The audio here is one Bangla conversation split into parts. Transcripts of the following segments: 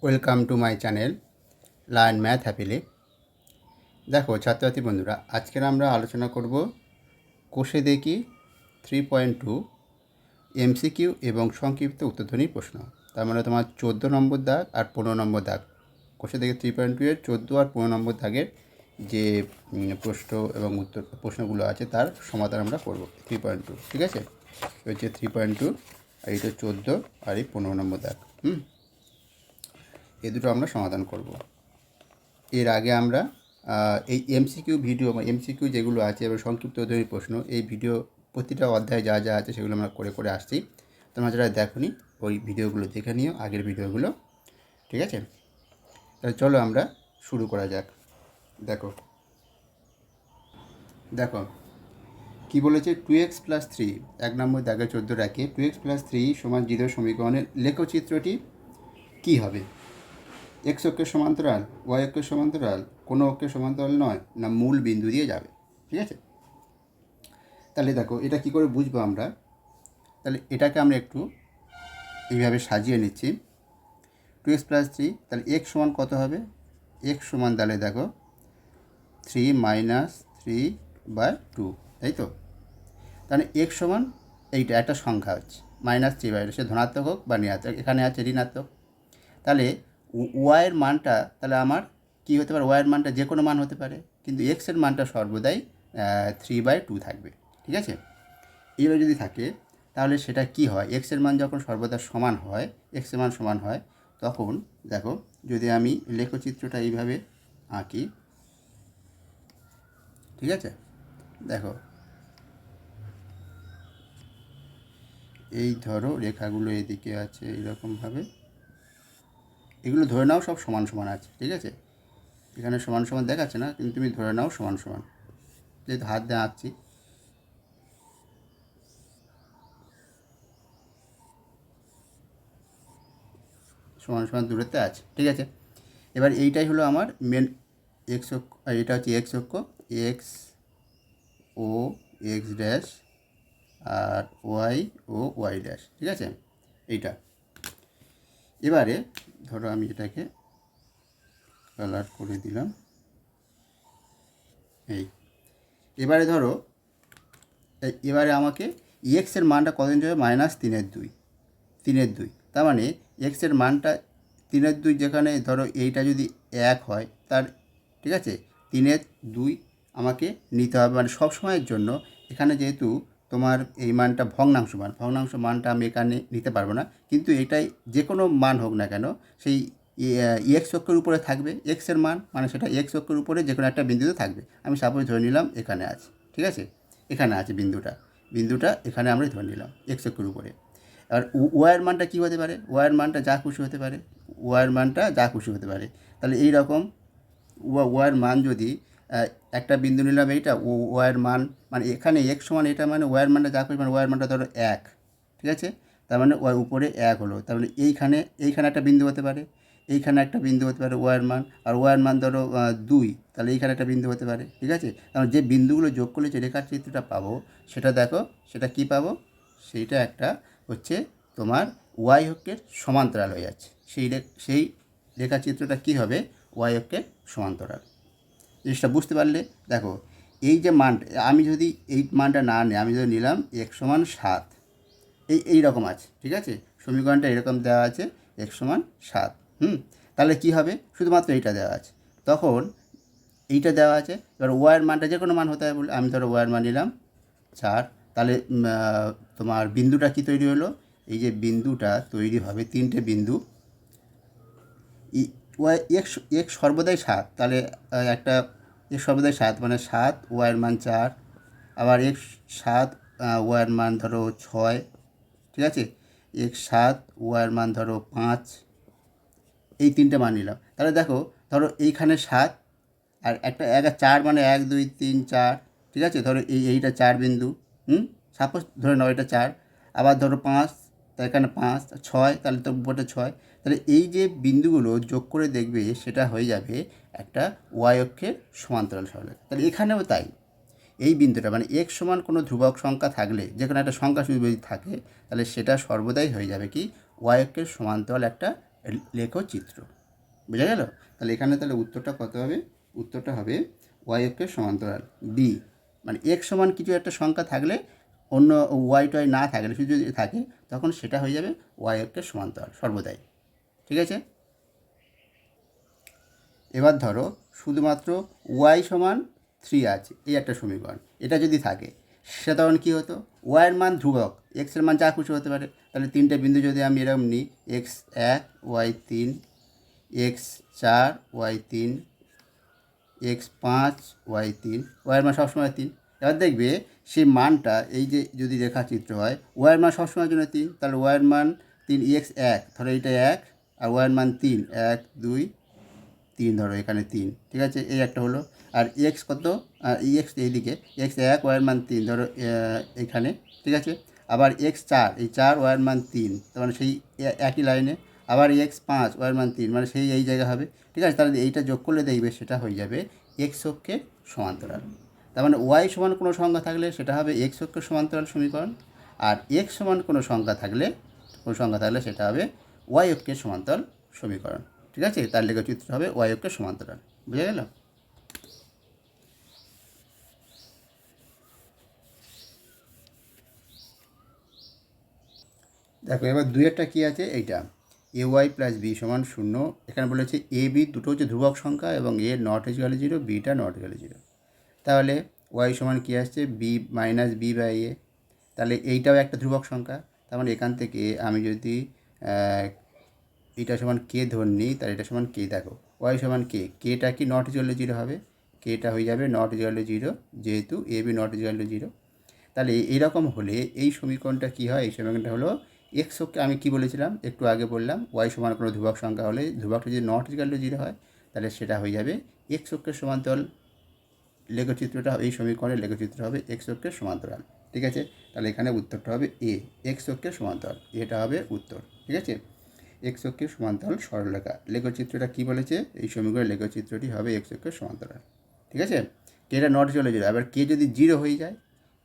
Welcome to my channel learn math happily. দেখো ছাত্রছাত্রী বন্ধুরা, আজকের আমরা আলোচনা করব কোষে দেখি 3.2 এমসিকিউ এবং সংক্ষিপ্ত উত্তরধ্বনির প্রশ্ন। তার মানে তোমার 14 নম্বর দাগ আর 15 নম্বর দাগ। কোষে দেখি 3.2 এর 14 আর 15 নম্বর দাগের যে প্রশ্ন এবং উত্তর প্রশ্নগুলো আছে তার সমাধান আমরা করব 3.2। ঠিক আছে, হচ্ছে 3.2 আর এটা 14 আর এই 15 নম্বর দাগ। এ দুটো আমরা সমাধান করব। এর আগে আমরা এই এমসিকিউ ভিডিও বা এমসিকিউ যেগুলো আছে এবং সংক্ষিপ্ত উত্তরধ্বনির প্রশ্ন, এই ভিডিও প্রতিটা অধ্যায়ে যা যা আছে সেগুলো আমরা করে করে আসছি। তোমরা যারা দেখোনি ওই ভিডিওগুলো দেখে নিও, আগের ভিডিওগুলো। ঠিক আছে, তাহলে চলো আমরা শুরু করা যাক। দেখো দেখো কী বলেছে, 2x+3 1 নম্বর দাগে 14 রাখে 2x+3 = 0 সমীকরণের লেখচিত্রটি কী হবে? এক্স অক্ষের সমান্তরাল, ওয়াই অক্ষের সমান্তরাল, কোনো অক্ষের সমান্তরাল নয়, না মূল বিন্দু দিয়ে যাবে। ঠিক আছে, তাহলে দেখো এটা কি করে বুঝবো আমরা। তাহলে এটাকে আমরা একটু এইভাবে সাজিয়ে নিচ্ছি। 2x+3, তাহলে x সমান কত হবে? x সমান তাহলে দেখো 3 - 3/2, তাই তো? তাহলে x সমান এইটা একটা সংখ্যা হচ্ছে -3/2, সে ধনাত্মক হোক বা ঋণাত্মক, এখানে আছে ঋণাত্মক। তাহলে ওয়াইয়ের মানটা তাহলে আমার কী হতে পারে? ওয়াইয়ের মানটা যে কোনো মান হতে পারে, কিন্তু এক্সের মানটা সর্বদাই 3/2 থাকবে। ঠিক আছে, এইভাবে যদি থাকে তাহলে সেটা কি হয়? এক্সের মান যখন সর্বদা সমান হয়, এক্সের মান সমান হয়, তখন দেখো যদি আমি লেখচিত্রটা এইভাবে আঁকি, ঠিক আছে, দেখো এই ধরো রেখাগুলো এদিকে আছে এইরকমভাবে, এগুলো ধরে নাও সব সমান সমান আছে। ঠিক আছে, এখানে সমান সমান দেখাচ্ছে না, কিন্তু তুমি ধরে নাও সমান সমান, যেহেতু হাত দিয়ে আঁকছি। সমান সমান দূরত্বে আছে। ঠিক আছে, এবার এইটাই হলো আমার মেন এক্স অক্ষ, আর এটা হচ্ছে এক্স অক্ষ, এক্স ও এক্স ড্যাশ, আর ওয়াই ও ওয়াই ড্যাশ। ঠিক আছে, এইটা এবারে ধরো আমি এটাকে কালার করে দিলাম। এই এবারে ধরো এবারে আমাকে এক্সের মানটা কত দিন যাবে? -3/2, 3/2। তার মানে এক্সের মানটা 3/2, যেখানে ধরো এইটা যদি 1 হয় তার, ঠিক আছে, 3/2 আমাকে নিতে হবে, মানে সব সময়ের জন্য। এখানে যেহেতু তোমার এই মানটা ভগ্নাংশ মান, ভগ্নাংশ মানটা আমি এখানে নিতে পারবো না, কিন্তু এটাই যে কোনো মান হোক না কেন সেই এক্স অক্ষের উপরে থাকবে এক্সের মান, মানে সেটা এক্স অক্ষের উপরে যে কোনো একটা বিন্দুতে থাকবে। আমি সাপোজ ধরে নিলাম এখানে আছে, ঠিক আছে, এখানে আছে বিন্দুটা এখানে আমরা ধরে নিলাম এক্স অক্ষের উপরে। আর ওয়াইয়ের মানটা কী হতে পারে? ওয়াইয়ের মানটা যা খুশি হতে পারে, ওয়াইয়ের মানটা যা খুশি হতে পারে। তাহলে এই রকম ওয়াইয়ের মান যদি একটা বিন্দু নিলাম এইটা, ওয়াইয়ের মান মানে এখানে এক্স সমান এটা, মানে ওয়াইয়ের মানটা যা খুশি, মানে ওয়াইয়ের মানটা ধরো 1, ঠিক আছে, তার মানে ওয়াই উপরে 1 হলো। তার মানে এইখানে একটা বিন্দু হতে পারে, এইখানে একটা বিন্দু হতে পারে ওয়াইয়ের মান, আর ওয়াইয়ের মান ধরো 2, তাহলে এইখানে একটা বিন্দু হতে পারে। ঠিক আছে, তাহলে যে বিন্দুগুলো যোগ করলে যে রেখাচিত্রটা পাবো সেটা দেখো, সেটা কি পাবো? সেইটা একটা হচ্ছে তোমার ওয়াই অক্ষের সমান্তরাল হয়ে যাচ্ছে। সেই রেখাচিত্রটা কী হবে? ওয়াই অক্ষের সমান্তরাল। জিনিসটা বুঝতে পারলে? দেখো এই যে মানটা, আমি যদি এই মানটা না নিই, আমি যদি নিলাম x সমান 7, এই রকম আছে। ঠিক আছে, সমীকরণটা এরকম দেওয়া আছে, x সমান 7। তাহলে কি হবে? শুধুমাত্র এইটা দেওয়া আছে, তখন এইটা দেওয়া আছে। এবার ওয়াইয়ের মানটা যে কোনো মান হতে হবে বলে আমি ধরো ওয়াইয়ের মান নিলাম 4। তাহলে তোমার বিন্দুটা কি তৈরি হলো? এই যে বিন্দুটা তৈরি হবে, 3টে বিন্দু, ওয়াই এক্স সর্বদাই 7, তাহলে একটা এক্স সর্বদাই 7, মানে 7, ওয়াইয়ের মান 4, আবার এক্স 7, ওয়াইয়ের মান ধরো 6, ঠিক আছে, এক্স 7, ওয়াইয়ের মান ধরো 5, এই 3টে মান নিলাম। তাহলে দেখো ধরো এইখানে 7 আর একটা 4, মানে 1 2 3 4, ঠিক আছে, ধরো এইটা 4 বিন্দু, সাপোজ ধরে নাও এটা 4, আবার ধরো 5, তাই এখানে 5, 6, তাহলে তো উপরটা 6। তাহলে এই যে বিন্দুগুলো যোগ করে দেখবে সেটা হয়ে যাবে একটা ওয়াই অক্ষের সমান্তরাল সরলরেখা। তাহলে এখানেও তাই, এই বিন্দুটা মানে এক্স সমান কোনো ধ্রুবক সংখ্যা থাকলে, যে কোনো একটা সংখ্যা যদি থাকে, তাহলে সেটা সর্বদাই হয়ে যাবে কি ওয়াই অক্ষের সমান্তরাল একটা লেখচিত্র। বোঝা গেল? তাহলে এখানে তাহলে উত্তরটা কত হবে? উত্তরটা হবে ওয়াই অক্ষের সমান্তরাল বি। মানে এক্স সমান কিছু একটা সংখ্যা থাকলে, অন্য ওয়াই টয় না থাকলে, শুধু যদি থাকে তখন সেটা হয়ে যাবে ওয়াই অক্ষের সমান্তরাল সর্বদাই। ঠিক আছে? এবার ধরো শুধুমাত্র ওয়াই সমান 3 আছে, এই একটা সমীকরণ, এটা যদি থাকে সেটা তখন কী হতো? ওয়াইয়ের মান ধ্রুবক, এক্সের মান যা খুশি হতে পারে। তাহলে তিনটে বিন্দু যদি আমি এরকম নিই, x1 y3, x4 y3, x5 y3, ওয়াইয়ের মান সবসময় 3। এবার দেখবে সেই মানটা, এই যে যদি রেখাচিত্র হয়, ওয়াইয়ের মান সবসময়ের জন্য 3, তাহলে ওয়াইয়ের মান 3, x1 ধরো এইটা 1, আর ওয়াইয়ের মান 3, 1 2 3 ধরো এখানে 3। ঠিক আছে? এই একটা হলো। আর এক্স কত? এক্স এইদিকে x1 ওয়াইয়ের মান 3 ধরো এখানে। ঠিক আছে? আবার x4, এই 4 ওয়াইয়ের মান 3, তার মানে সেই একই লাইনে। আবার x5 ওয়াইয়ের মান 3, মানে সেই এই জায়গা হবে। ঠিক আছে? তাহলে এইটা যোগ করলে দেখবে সেটা হয়ে যাবে এক্স অক্ষের সমান্তরাল। তার মানে ওয়াই সমান কোনো সংখ্যা থাকলে সেটা হবে এক্স অক্ষের সমান্তরাল সমীকরণ, আর এক্স সমান কোনো সংখ্যা থাকলে সেটা হবে ওয়াই অক্ষের সমান্তরাল সমীকরণ। ঠিক আছে? তার লেখচিত্র হবে ওয়াই অক্ষের সমান্তরাল। বুঝা গেল? দেখো এবার দুইয়েরটা কী আছে, এইটা এ ওয়াই প্লাস বি সমান 0। এখানে বলেছে এ বি দুটো হচ্ছে ধ্রুবক সংখ্যা এবং A not equal 0, beta not equal 0। তাহলে ওয়াই সমান কী আসছে? B minus B by A. তাহলে এইটাও একটা ধ্রুবক সংখ্যা। তার মানে এখান থেকে আমি যদি এটা সমান কে ধরে নিই, তাহলে এটা সমান কে। দেখো ওয়াই সমান কে, কেটা কি নট ইকুয়াল 0 হবে? কেটা হয়ে যাবে নট ইকুয়াল 0, যেহেতু এ বি নট ইকুয়াল 0। তাহলে এইরকম হলে এই সমীকরণটা কী হয়? এই সমীকরণটা হলো এক্স অক্ষে, আমি কি বলেছিলাম একটু আগে বললাম, ওয়াই সমান কোনো ধ্রুবক সংখ্যা হলে, ধ্রুবকটা যদি নট ইকুয়াল 0 হয় তাহলে সেটা হয়ে যাবে এক্স অক্ষের সমান্তরাল। লেখচিত্রটা, এই সমীকরণের লেখচিত্র হবে এক্স অক্ষের সমান্তরাল। ঠিক আছে? তাহলে এখানে উত্তরটা হবে এ, এক্স অক্ষের সমান্তরাল, এটা হবে উত্তর। ঠিক আছে? এক্স অক্ষের সমান্তরাল সরলরেখা। লেখচিত্রটা কী বলেছে? এই সমীকরণের লেখচিত্রটি হবে এক্স অক্ষের সমান্তরাল। ঠিক আছে? কেটা নট চলে যাবে। আবার কে যদি 0 হয়ে যায়,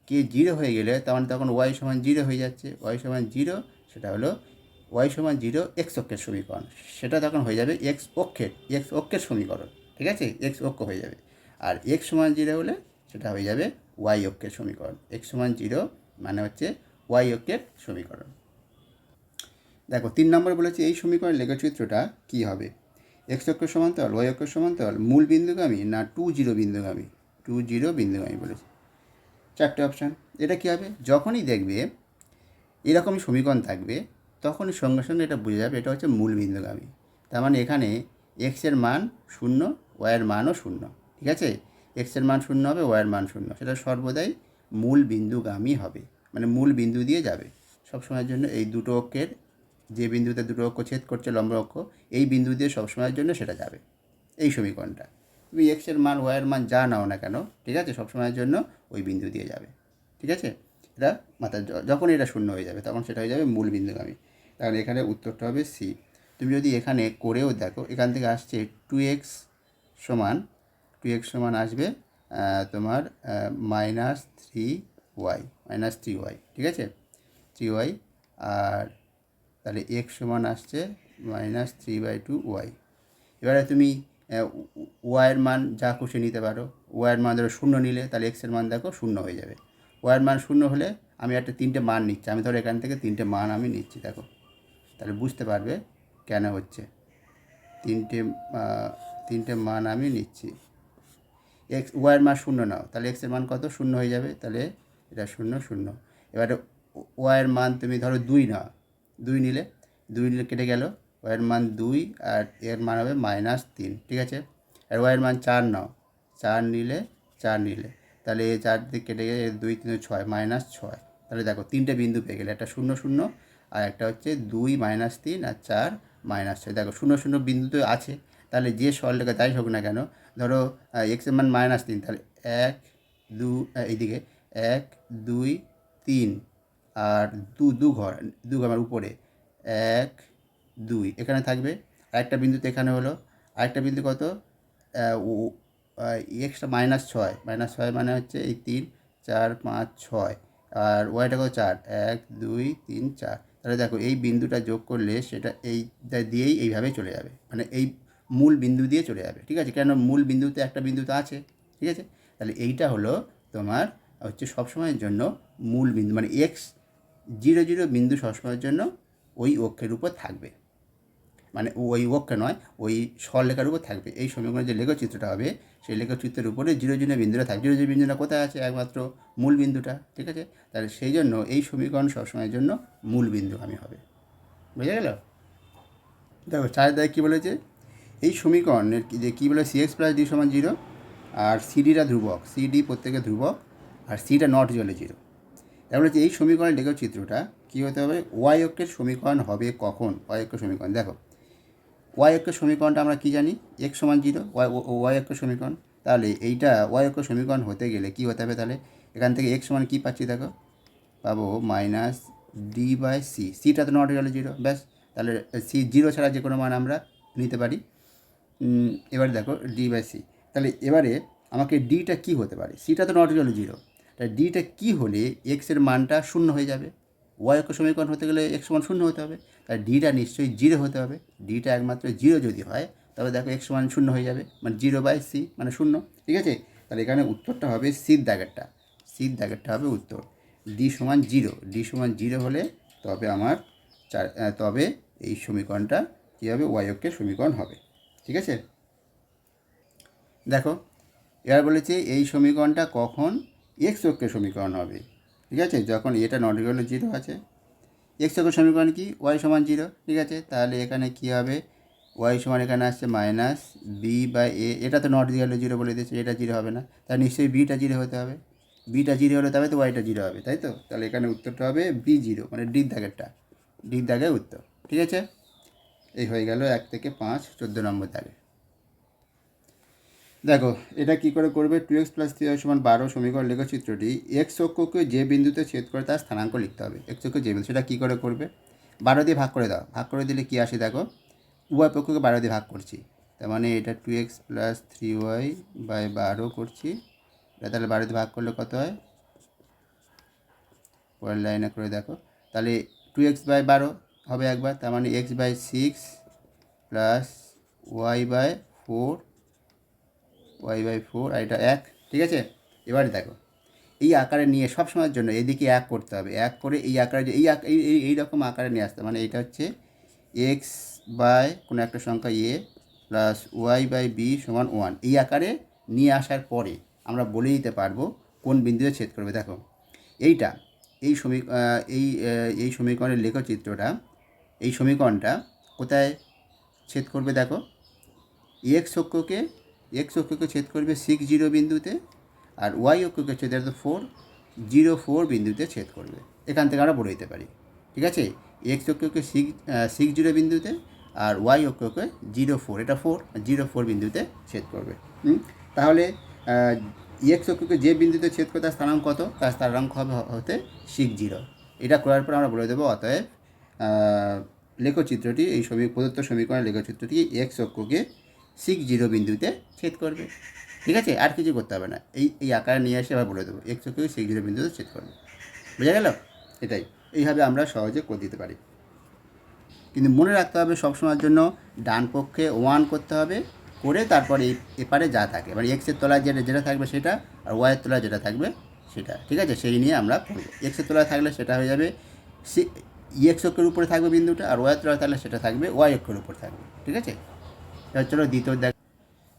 কে 0 হয়ে গেলে তাহলে তখন ওয়াই সমান 0 হয়ে যাচ্ছে। ওয়াই সমান 0, সেটা হলো ওয়াই সমান 0 এক্স অক্ষের সমীকরণ। সেটা তখন হয়ে যাবে এক্স অক্ষের সমীকরণ। ঠিক আছে? এক্স অক্ষ হয়ে যাবে। আর এক্স সমান 0 হলে সেটা হয়ে যাবে ওয়াই অক্ষের সমীকরণ। এক্স সমান 0 মানে হচ্ছে ওয়াই অক্ষের সমীকরণ। দেখো 3 নম্বরে বলেছে এই সমীকরণের লেখচিত্রটা কী হবে? এক্স অক্ষের সমান্তরাল, ওয়াই অক্ষের সমান্তরাল, মূল বিন্দুগামী না 2 0 বিন্দুগামী? 2 0 বিন্দুগামী বলেছে। 4টে অপশান। এটা কী হবে? যখনই দেখবে এরকমই সমীকরণ থাকবে তখনই সঙ্গে সঙ্গে এটা বুঝে যাবে এটা হচ্ছে মূল বিন্দুগামী। তার মানে এখানে এক্সের মান 0, ওয়াইয়ের মানও 0। ঠিক আছে? এক্সের মান 0 হবে, ওয়াইয়ের মান 0, সেটা সর্বদাই মূল বিন্দুগামী হবে, মানে মূল বিন্দু দিয়ে যাবে সবসময়ের জন্য। এই দুটো অক্ষের, যে বিন্দুতে দুটো অক্ষ ছেদ করছে লম্ব অক্ষ, এই বিন্দু দিয়ে সবসময়ের জন্য সেটা যাবে এই সমীকরণটা। তুমি এক্সের মান ওয়াইয়ের মান যা নাও না কেন, ঠিক আছে, সবসময়ের জন্য ওই বিন্দু দিয়ে যাবে। ঠিক আছে? এটা মাথায়, যখন এটা 0 হয়ে যাবে তখন সেটা হয়ে যাবে মূল বিন্দুগামী। তাহলে এখানে উত্তরটা হবে সি। তুমি যদি এখানে করেও দেখো, এখান থেকে আসছে 2x সমান আসবে তোমার -3y। ঠিক আছে? 3y। আর তাহলে x সমান আসছে -3/2y। এবারে তুমি ওয়াইয়ের মান যা খুশি নিতে পারো। ওয়াইয়ের মান ধরো 0 নিলে তাহলে এক্সের মান দেখো 0 হয়ে যাবে। ওয়াইয়ের মান 0 হলে আমি একটা 3টে মান নিচ্ছি, আমি ধরো এখান থেকে 3টে মান আমি নিচ্ছি। দেখো তাহলে বুঝতে পারবে কেন হচ্ছে। 3টে মান আমি নিচ্ছি। ওয়াইয়ের মান 0 নাও, তাহলে এক্সের মান কত? 0 হয়ে যাবে। তাহলে এটা 0 0। এবারে ওয়াইয়ের মান তুমি ধরো 2 নাও, 2 নিলে কেটে গেল, ওয়াইয়ের মান 2 আর এর মান হবে -3। ঠিক আছে? আর ওয়াইয়ের মান 4 নাও, 4 নিলে তাহলে এই 4 দিকে কেটে গেলে 2 3 6 -6। তাহলে দেখো 3টে বিন্দু পেয়ে গেলে, একটা 0 0 আর একটা হচ্ছে 2 -3 আর 4 -6। দেখো 0 0 বিন্দু তো আছে, তাহলে যে সরলরেখা যাই হোক না কেন, ধরো এক্সের মান -3, তাহলে 1 2 এইদিকে 1 2 3 আর দু ঘর উপরে 1 2 এখানে থাকবে। আরেকটা বিন্দুতে এখানে হলো, আরেকটা বিন্দু কত? এক্সটা -6 মানে হচ্ছে এই 3 4 5 6, আর ওয়াইটা কত? 4 1 2 3 4। তাহলে দেখো এই বিন্দুটা যোগ করলে সেটা এইটা দিয়েই এইভাবে চলে যাবে, মানে এই মূল বিন্দু দিয়ে চলে যাবে, ঠিক আছে, কেন মূল বিন্দুতে একটা বিন্দু তো আছে, ঠিক আছে। তাহলে এইটা হলো তোমার হচ্ছে সবসময়ের জন্য মূল বিন্দু, মানে এক্স 0 0 বিন্দু সবসময়ের জন্য ওই অক্ষের উপর থাকবে, মানে ওই অক্ষে নয়, ওই সরলরেখার উপর থাকবে। এই সমীকরণের যে লেখচিত্রটা হবে সেই লেখচিত্রের উপরে 0 0 বিন্দুটা থাকবে। 0 0 বিন্দুটা কোথায় আছে? একমাত্র মূল বিন্দুটা, ঠিক আছে। তাহলে সেই জন্য এই সমীকরণ সবসময়ের জন্য মূল বিন্দু আমি হবে, বুঝে গেল? দেখো 4 দায় কী বলেছে, এই সমীকরণের যে কী বলে CX + D = 0, আর সিডিটা ধ্রুবক, সিডি প্রত্যেকে ধ্রুবক, আর সিটা নট ইকুয়াল 0। তাহলে হচ্ছে এই সমীকরণের লেখচিত্রটা কী হতে হবে? ওয়াই অক্ষের সমীকরণ হবে কখন? ওয়াই অক্ষের সমীকরণ দেখো, ওয়াই অক্ষের সমীকরণটা আমরা কী জানি? x = 0 ওয়াই অক্ষের সমীকরণ। তাহলে এইটা ওয়াই অক্ষের সমীকরণ হতে গেলে কী হতে হবে? তাহলে এখান থেকে x = কী পাচ্ছি দেখো, পাবো -d/c, সিটা তো নট ইকুয়াল 0, ব্যাস। তাহলে সি 0 ছাড়া যে কোনো মান আমরা নিতে পারি। এবারে দেখো d/c, তাহলে এবারে আমাকে ডিটা কী হতে পারে? সিটা তো নট ইকুয়াল 0, তাহলে ডিটা কী হলে এক্সের মানটা 0 হয়ে যাবে? ওয়াই অক্ষ সমীকরণ হতে গেলে x = 0 হতে হবে, তাহলে ডিটা নিশ্চয়ই 0 হতে হবে। ডিটা একমাত্র 0 যদি হয় তবে দেখো x = 0 হয়ে যাবে, মানে 0/c মানে 0, ঠিক আছে। তাহলে এখানে উত্তরটা হবে সির দাগেরটা হবে উত্তর। d = 0, d = 0 হলে তবে আমার তবে এই সমীকরণটা কী হবে? ওয়াই অক্ষের সমীকরণ হবে, ঠিক আছে। দেখো এবার বলেছে এই সমীকরণটা কখন এক্স অক্ষের সমীকরণ হবে, ঠিক আছে, যখন এটা নট ইকুয়াল 0 আছে। এক্স অক্ষের সমীকরণ কি? ওয়াই = 0, ঠিক আছে। তাহলে এখানে কী হবে? ওয়াই সমান এখানে আসছে -b/a, এটা তো নট ইকুয়াল 0 বলে দিয়েছে, এটা 0 হবে না, তাহলে নিশ্চয়ই বিটা 0 হতে হবে। বিটা 0 হলে তবে তো ওয়াইটা 0 হবে, তাই তো। তাহলে এখানে উত্তরটা হবে b0, মানে ডির দাগের উত্তর, ঠিক আছে। এই হয়ে গেল 1 থেকে 5 14 নম্বর দাগে। দেখো এটা কী করে করবে? 2x + 3y = 12 সমীকরণ লেখচিত্রটি এক্স অক্ষকে যে বিন্দুতে ছেদ করে তার স্থানাঙ্ক লিখতে হবে। এক্স অক্ষকে যে বিন্দু, সেটা কী করে করবে? 12 দিয়ে ভাগ করে দাও, ভাগ করে দিলে কী আসে দেখো, উভয় পক্ষকে 12 দিয়ে ভাগ করছি, তার মানে এটা 2x + 3y/12 করছি। এটা তাহলে 12 দিয়ে ভাগ করলে কত হয়? পরের লাইনে করে দেখো, তাহলে 2x/12 হবে একবার, তার মানে x/6 + y/4 আর এটা 1, ঠিক আছে। এবারে দেখো এই আকারে নিয়ে সব সময়ের জন্য এদিকে 1 করতে হবে, 1 করে এই আকারে এই রকম আকারে নিয়ে আসতে, মানে এটা হচ্ছে x বাই কোনো একটা সংখ্যা a প্লাস y/b = 1, এই আকারে নিয়ে আসার পরে আমরা বলে দিতে পারবো কোন বিন্দুতে ছেদ করবে। দেখো এইটা এই সমীকরণের লেখচিত্রটা, এই সমীকরণটা কোথায় ছেদ করবে? দেখো এক্স অক্ষকে ছেদ করবে 6 0 বিন্দুতে, আর ওয়াই অক্ষকে ছেদ 4 0 4 বিন্দুতে ছেদ করবে। এখান থেকে আমরা বলে দিতে পারি, ঠিক আছে। এক্স অক্ষকে 6 0 বিন্দুতে, আর ওয়াই অক্ষকে 0 4, এটা 4 0 4 বিন্দুতে ছেদ করবে। তাহলে এক্স অক্ষকে যে বিন্দুতে ছেদ করে তার স্থানাঙ্ক কত? তার স্থানাঙ্ক হবে হতে 6 0। এটা করার পর আমরা বলে দেবো অতএব লেখচিত্রটি এই প্রদত্ত সমীকরণের লেখচিত্রটি এক্স অক্ষকে 6 0 বিন্দুতে ছেদ করবে, ঠিক আছে। আর কিছু করতে হবে না, এই আকারে নিয়ে এসে আবার বলে দেবো এক্স অক্ষকে 6 0 বিন্দুতে ছেদ করবে, বোঝা গেল? এটাই, এইভাবে আমরা সহজে করে দিতে পারি। কিন্তু মনে রাখতে হবে সবসময়ের জন্য ডান পক্ষে 1 করতে হবে, করে তারপর এপারে যা থাকে, মানে এক্সের তলায় যেটা থাকবে সেটা, আর ওয়াইয়ের তলায় যেটা থাকবে সেটা, ঠিক আছে। সেই নিয়ে আমরা করবো। এক্সের তলায় থাকলে সেটা হয়ে যাবে এক্স অক্ষের উপরে থাকবে বিন্দুটা, আর ওয়াইয়ের তলায় থাকলে সেটা থাকবে ওয়াই অক্ষের উপর থাকবে, ঠিক আছে। এবার চলো দ্বিতীয় দেখ,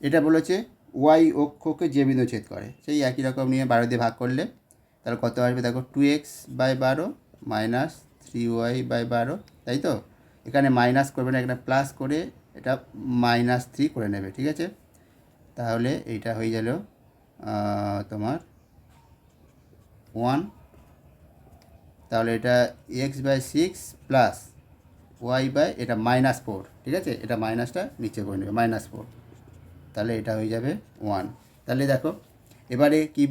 এটা বলেছে ওয়াই অক্ষকে যে বিন্দু ছেদ করে, সেই একই রকম নিয়ে 12 দিয়ে ভাগ করলে তাহলে কত আসবে দেখো, 2x/12 - 3y/12, তাই তো। এখানে মাইনাস করবে না, এখানে প্লাস করে এটা -3 করে নেবে, ঠিক আছে। তাহলে এইটা হয়ে গেল তোমার 1, তাহলে এটা x/6 প্লাস এটা -4, ঠিক আছে। এটা মাইনাসটা নিচে করে নেবে -4, তাহলে এটা হয়ে যাবে 1। তাহলে দেখো এবারে কি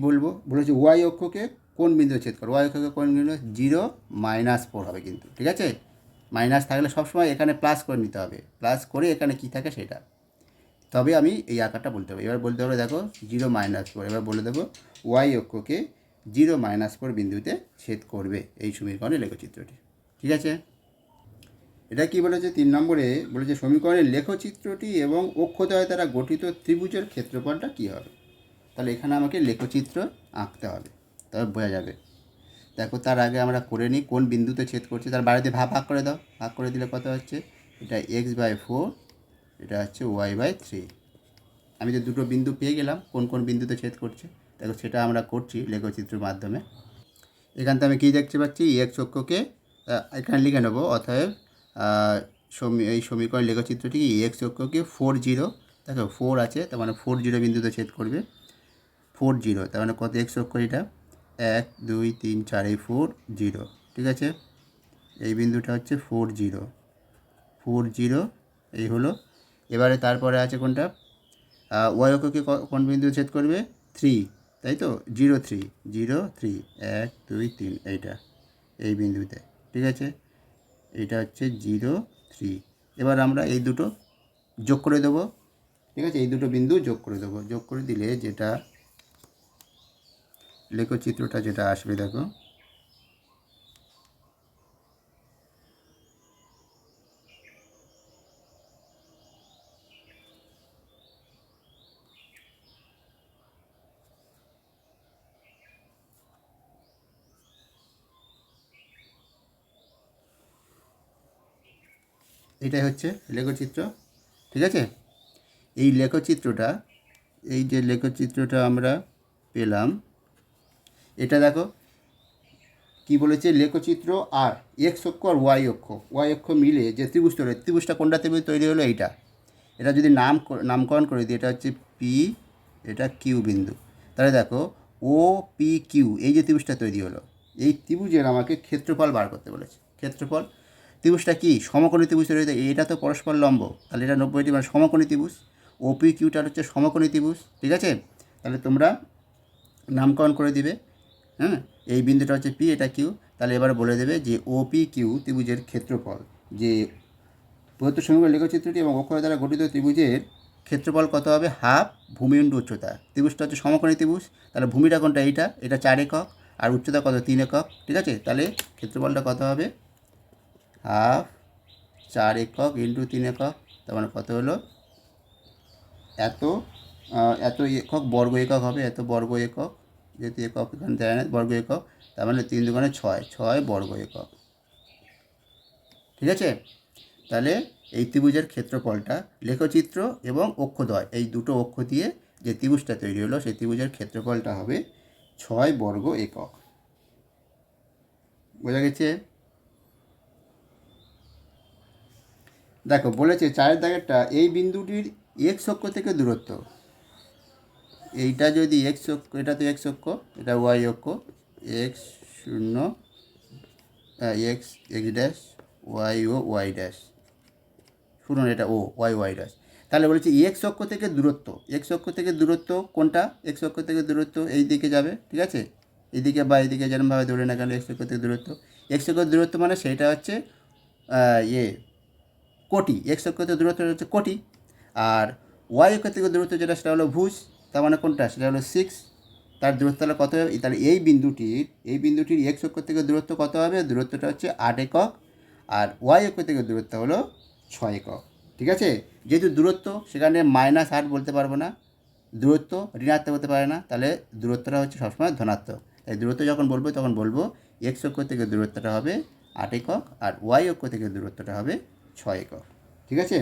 বলেছে ওয়াই অক্ষকে কোন বিন্দু ছেদ করো? ওয়াই অক্ষকে কোন বিন্দু? 0 -4 হবে কিন্তু, ঠিক আছে। মাইনাস থাকলে সবসময় এখানে প্লাস করে নিতে হবে, প্লাস করে এখানে কি থাকে সেটা, তবে আমি এই আকারটা বলতে পারবো। এবার বলতে পারবো দেখো 0 -4, এবার বলে দেবো ওয়াই অক্ষকে 0 -4 বিন্দুতে ছেদ করবে এই সমীকরণের লেখচিত্রটি, ঠিক আছে। এটা কি বলেছে 3 নম্বরে বলেছে সমীকরণের লেখচিত্রটি এবং অক্ষদ্বয় দ্বারা গঠিত ত্রিভুজের ক্ষেত্রফলটা কী হবে। তাহলে এখানে আমাকে লেখচিত্র আঁকতে হবে, তবে বোঝা যাবে। দেখো তার আগে আমরা করে নিই কোন বিন্দুতে ছেদ করছে, তার বাড়িতে ভাগ করে দাও, ভাগ করে দিলে কত হচ্ছে, এটা x/4, এটা হচ্ছে y/3। আমি যে দুটো বিন্দু পেয়ে গেলাম কোন কোন বিন্দুতে ছেদ করছে, দেখো সেটা আমরা করছি লেখচিত্রের মাধ্যমে। এখান থেকে আমি কী দেখতে পাচ্ছি, এক্স অক্ষকে এখানে লিখে নেবো। অতএব এই সমীকরণ লেখচিত্রটি এক্স অক্ষকে 4 0, দেখো 4 আছে, তার মানে 4 বিন্দুতে ছেদ করবে। 4 তার মানে কত এক্স অক্ষ, এটা 1 2 3 4, এই 4 0, ঠিক আছে। এই বিন্দুটা হচ্ছে 4 0 এই হলো। এবারে তারপরে আছে কোনটা, ওয়াই অক্ষকে কোন বিন্দু ছেদ করবে, 3, তাই তো, 0 3 0 3 1 2 3, এইটা এই বিন্দুতে, ঠিক আছে। এইটা হচ্ছে 0 3। এবার আমরা এই দুটো যোগ করে দেবো, ঠিক আছে, এই দুটো বিন্দু যোগ করে দেবো। যোগ করে দিলে যেটা লেখচিত্রটা যেটা আসবে, দেখো এটাই হচ্ছে লেখচিত্র, ঠিক আছে। এই লেখচিত্রটা, এই যে লেখচিত্রটা আমরা পেলাম, এটা দেখো কি বলেছে, লেখচিত্র আর এক্স অক্ষ আর ওয়াই অক্ষ মিলে যে ত্রিভুজ তৈরি, ত্রিভুজটা কোনটা ত্রিভুজ তৈরি হলো, এইটা। এটা যদি নামকরণ করে দিই, এটা হচ্ছে পি, এটা কিউ বিন্দু। তাহলে দেখো ও পি কিউ, এই যে ত্রিভুজটা তৈরি হলো, এই ত্রিভুজের আমাকে ক্ষেত্রফল বার করতে বলেছে। ক্ষেত্রফল, ত্রিভুজটা কি সমকোণী ত্রিভুজ তৈরি হতে, এটা তো পরস্পর লম্ব, তাহলে এটা 90 মানে সমকোণী ত্রিভুজ। ওপি কিউটার হচ্ছে সমকোণী ত্রিভুজ, ঠিক আছে। তাহলে তোমরা নামকরণ করে দিবে, হ্যাঁ। এই বিন্দুটা হচ্ছে পি, এটা কিউ। তাহলে এবার বলে দেবে যে ওপি কিউ ত্রিভুজের ক্ষেত্রফল, যে প্রদত্ত সমীকরণ লেখচিত্রটি এবং অক্ষর দ্বারা গঠিত ত্রিভুজের ক্ষেত্রফল কত হবে, হাফ ভূমিদণ্ড উচ্চতা। ত্রিভুজটা হচ্ছে সমকোণী ত্রিভুজ, তাহলে ভূমিটা কোনটা, এটা 4 একক, আর উচ্চতা কত, 3 একক, ঠিক আছে। তাহলে ক্ষেত্রফলটা কত হবে, হাফ 4 একক ইন্টু 3 একক, তার মানে কত হলো, এত এত একক বর্গ একক হবে, এত বর্গ একক, যেহেতু একক এখানে দেয় না, বর্গ একক, তার মানে 3 দুগুণে 6, 6 বর্গ একক, ঠিক আছে। তাহলে এই ত্রিভুজের ক্ষেত্রফলটা লেখচিত্র এবং অক্ষদ্বয়, এই দুটো অক্ষ দিয়ে যে ত্রিভুজটা তৈরি হলো, সেই ত্রিভুজের ক্ষেত্রফলটা হবে 6 বর্গ একক। বোঝা গেছে। দেখো বলেছে 4 দাগেরটা, এই বিন্দুটির এক্স অক্ষ থেকে দূরত্ব, এইটা যদি এক্স অক্ষ, এটা তো এক্স অক্ষ, এটা ওয়াই অক্ষ, X 0 X X dash, Y ও ওয়াই ড্যাশ, শুনুন এটা ও ওয়াই ড্যাশ। তাহলে বলেছি এক্স অক্ষ থেকে দূরত্ব, এক্স অক্ষ থেকে দূরত্ব কোনটা, এক্স অক্ষ থেকে দূরত্ব এই দিকে যাবে, ঠিক আছে, এইদিকে বা এইদিকে যেরকমভাবে ধরে না কেন, এক্স অক্ষ থেকে দূরত্ব, এক্স অক্ষ দূরত্ব মানে সেইটা হচ্ছে কোটি, এক্স অক্ষ থেকে দূরত্ব হচ্ছে কোটি। আর ওয়াই অক্ষ থেকে দূরত্ব যেটা, সেটা হলো ভুজ, তার মানে কোনটা, সেটা হলো 6। তার দূরত্ব তাহলে কত হবে, তাহলে এই বিন্দুটির এক্স অক্ষ থেকে দূরত্ব কত হবে, দূরত্বটা হচ্ছে 8 একক, আর ওয়াই অক্ষ থেকে দূরত্ব হলো 6 একক, ঠিক আছে। যেহেতু দূরত্ব, সেখানে -8 বলতে পারবো না, দূরত্ব ঋণাত্মক হতে পারে না, তাহলে দূরত্বটা হচ্ছে সবসময় ধনাত্মক। তাই দূরত্ব যখন বলবো তখন বলবো এক্স অক্ষ থেকে দূরত্বটা হবে 8 একক, আর ওয়াই অক্ষ থেকে দূরত্বটা হবে 6 একক, ঠিক আছে।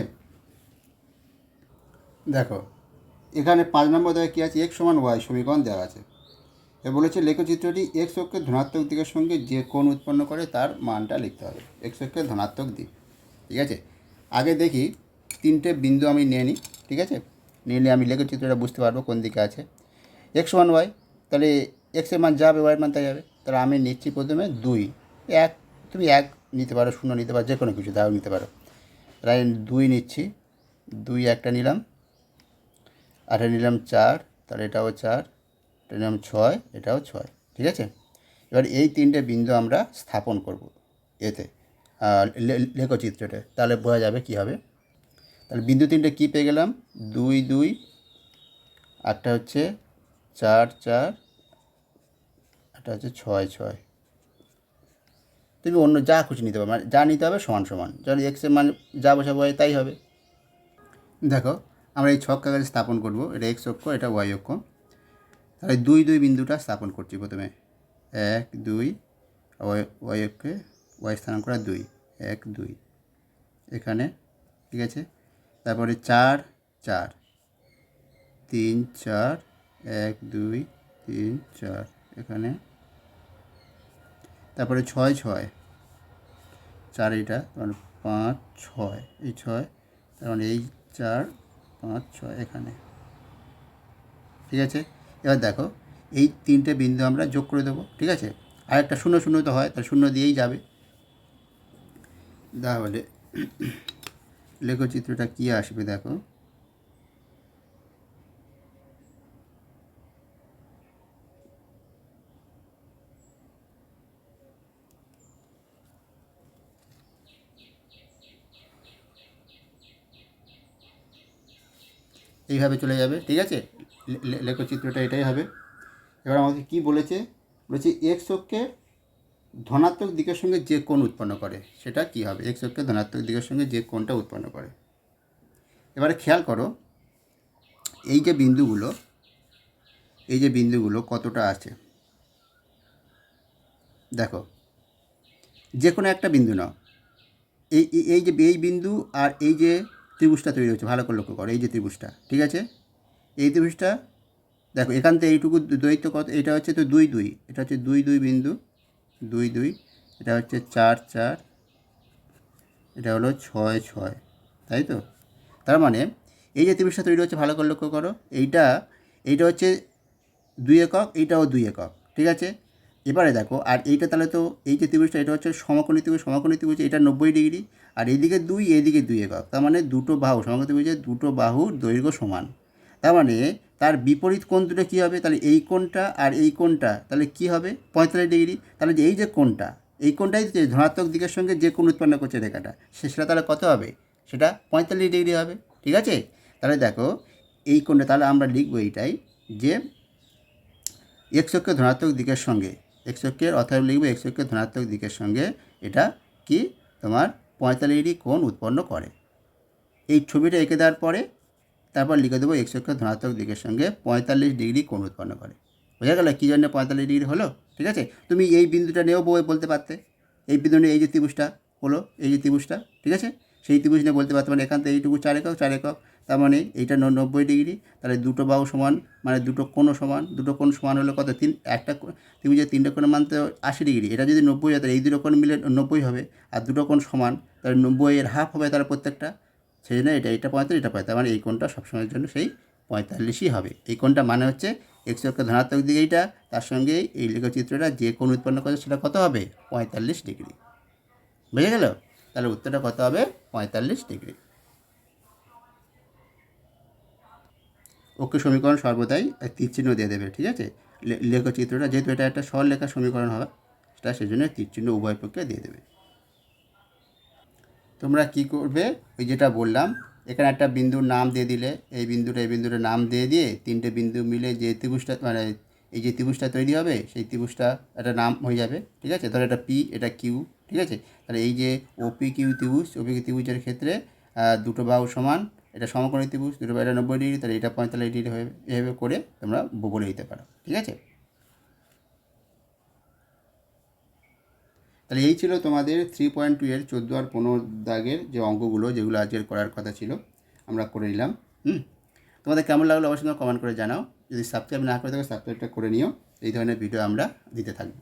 দেখো এখানে 5 নম্বর দেওয়া কী আছে, এক্স সমান ওয়াই সমীকরণ দেওয়া আছে। এ বলেছে লেখচিত্রটি এক্স অক্ষের ধনাত্মক দিকের সঙ্গে যে কোণ উৎপন্ন করে তার মানটা লিখতে হবে, এক্স অক্ষের ধনাত্মক দিক, ঠিক আছে। আগে দেখি 3টে বিন্দু আমি নিয়ে নিই, ঠিক আছে, নিলে আমি লেখচিত্রটা বুঝতে পারবো কোন দিকে আছে। এক্স সমান ওয়াই, তাহলে এক্সের মান যাবে, ওয়াইয়ের মান তাই যাবে। তাহলে আমি নিচ্ছি প্রথমে 2 1, তুমি 1 নিতে পারো, 0 নিতে পারো, যে কোনো কিছু দাও নিতে পারো। তাহলে 2 নিচ্ছি, 2 একটা নিলাম, আর এটা নিলাম 4, তাহলে এটাও 4, এটা নিলাম 6, এটাও 6, ঠিক আছে। এবার এই 3টে বিন্দু আমরা স্থাপন করব এতে লেখচিত্রটা, তাহলে বোঝা যাবে কী হবে। তাহলে বিন্দু 3টে কী পেয়ে গেলাম, 2 2, একটা হচ্ছে 4 4, একটা হচ্ছে 6 6, তুমি অন্য যা খুশি নিতে পারবে, মানে যা নিতে হবে সমান সমান, যেন এক্সের মান যা বসাবো হয় তাই হবে। দেখো আমরা এই ছক কাগজে স্থাপন করব, এটা এক্স অক্ষ, এটা ওয়াই অক্ষ। তাহলে 2 2 বিন্দুটা স্থাপন করছি প্রথমে, 1 2, ওয়াই অক্ষে ওয়াই স্থানাঙ্ক করা 2, 1 2 এখানে, ঠিক আছে। তারপরে 4 4, 3 4, 1 2 3 4 এখানে। তারপরে 6 6, 4 এইটা, মানে 5 6, এই 6, তার মানে এই 4 5 6 এখানে, ঠিক আছে। এবার দেখো এই 3টে বিন্দু আমরা যোগ করে দেবো, ঠিক আছে। আর একটা 0 0 তো হয়, তাহলে 0 দিয়েই যাবে। তাহলে লেখচিত্রটা কী আসবে দেখো, এইভাবে চলে যাবে, ঠিক আছে। লেখচিত্রটা এটাই হবে। এবার আমাকে কি বলেছে, বলেছে এক্স অক্ষে ধনাত্মক দিকের সঙ্গে যে কোণ উৎপন্ন করে সেটা কি হবে, এক্স অক্ষে ধনাত্মক দিকের সঙ্গে যে কোণটা উৎপন্ন করে। এবারে খেয়াল করো এই যে বিন্দুগুলো কতটা আছে, দেখো যে কোনো একটা বিন্দু নাও, এই বিন্দু আর এই যে ত্রিভুজটা তৈরি হচ্ছে, ভালো করে লক্ষ্য করো, এই যে ত্রিভুজটা, ঠিক আছে। এই ত্রিভুজটা দেখো এখান থেকে এইটুকু দৈর্ঘ্য কত, এটা হচ্ছে তো 2 2, এটা হচ্ছে 2 2 বিন্দু, 2 2, এটা হচ্ছে 4 4, এটা হলো 6 6, তাই তো। তার মানে এই যে ত্রিভুজটা তৈরি হচ্ছে, ভালো করে লক্ষ্য করো, এইটা হচ্ছে 2 একক, এইটাও 2 একক, ঠিক আছে। এবারে দেখো আর এইটা তাহলে তো এই যে ত্রিভুজটা এটা হচ্ছে সমকোণী ত্রিভুজ, এটা 90 ডিগ্রি, আর এইদিকে 2 এইদিকে 2 একক, তার মানে দুটো বাহু সমকোণী ত্রিভুজের দুটো বাহুর দৈর্ঘ্য সমান। তার মানে তার বিপরীত কোণ দুটো কী হবে, তাহলে এই কোণটা আর এই কোণটা তাহলে কী হবে 45 ডিগ্রি। তাহলে যে এই যে কোণটা, এই কোণটাই যে ধনাত্মক দিকের সঙ্গে যে কোণ উৎপন্ন করছে রেখাটা, সেটা তাহলে কত হবে, সেটা 45 ডিগ্রি হবে, ঠিক আছে। তাহলে দেখো এই কোণটা তাহলে আমরা লিখবো এইটাই যে এক্স অক্ষের ধনাত্মক দিকের সঙ্গে, এক্স অক্ষের অর্থাৎ লিখবো এক্স অক্ষের ধনাত্মক দিকের সঙ্গে এটা কি তোমার 45 ডিগ্রি কোণ উৎপন্ন করে। এই ছবিটা এঁকে দেওয়ার পরে তারপর লিখে দেবো এক্স অক্ষের ধনাত্মক দিকের সঙ্গে 45 ডিগ্রি কোণ উৎপন্ন করে। বোঝা গেল কী জন্য 45 ডিগ্রি হলো, ঠিক আছে। তুমি এই বিন্দুটা নিয়েও বলতে পারতে, এই বিন্দু নিয়ে এই যে ত্রিভুজটা হলো, এই যে ত্রিভুজটা, ঠিক আছে, সেই ত্রিভুজ নিয়ে বলতে পারতে, মানে এখান থেকে এইটুকু 4 একক 4 একক, তার মানে এইটা 90 ডিগ্রি, তাহলে দুটো বাহু সমান, মানে দুটো কোণও সমান, দুটো কোণ সমান হলে কত, একটা ত্রিভুজের 3টে কোণের মান তো 80 ডিগ্রি, এটা যদি 90 হয় তাহলে এই দুটো কোণ মিলে 90 হবে, আর দুটো কোণ সমান তাহলে 90 এর হাফ হবে তারা প্রত্যেকটা, সেই জন্য এটা 45 এটা 45, মানে এই কোণটা সবসময়ের জন্য সেই 45ই হবে। এই কোণটা মানে হচ্ছে এক্স অক্ষের ধনাত্মক দিকে এইটা, তার সঙ্গে এই লেখচিত্রটা যে কোণ উৎপন্ন করে সেটা কত হবে 45 ডিগ্রি। বুঝে গেল, তাহলে উত্তরটা কত হবে 45 ডিগ্রি। ওকে সমীকরণ সর্বদাই তীরচিহ্ন দিয়ে দেবে, ঠিক আছে। লেখচিত্রটা যেহেতু এটা একটা সরলরেখা সমীকরণ হবে, সেটা সেই জন্য তীরচিহ্ন উভয় পক্ষে দিয়ে দেবে। তোমরা কি করবে, ওই যেটা বললাম, এখানে একটা বিন্দুর নাম দিয়ে দিলে, এই বিন্দুটা নাম দিয়ে 3টে বিন্দু মিলে যে ত্রিভুজটা, মানে এই যে ত্রিভুজটা তৈরি হবে সেই ত্রিভুজটা একটা নাম হয়ে যাবে, ঠিক আছে। ধরো এটা পি, এটা কিউ, ঠিক আছে। তাহলে এই যে ওপি কিউ ত্রিভুজের ক্ষেত্রে দুটো বাহু সমান, এটা সমকোণী ত্রিভুজ, দুটো বাহু, এটা 90 ডিগ্রি, তাহলে এটা 45 ডিগ্রি হবে, এভাবে করে তোমরা বলে দিতে পারো, ঠিক আছে। তাহলে এই ছিল তোমাদের 3.2 এর 14 আর 15 দাগের যে অঙ্কগুলো, যেগুলো আজকের করার কথা ছিল আমরা করে নিলাম। তোমাদের কেমন লাগলো অবশ্যই কমেন্ট করে জানাও। যদি সাবস্ক্রাইব না করে থাকো সাবস্ক্রাইবটা করে নিও, এই ধরনের ভিডিও আমরা দিতে থাকবো।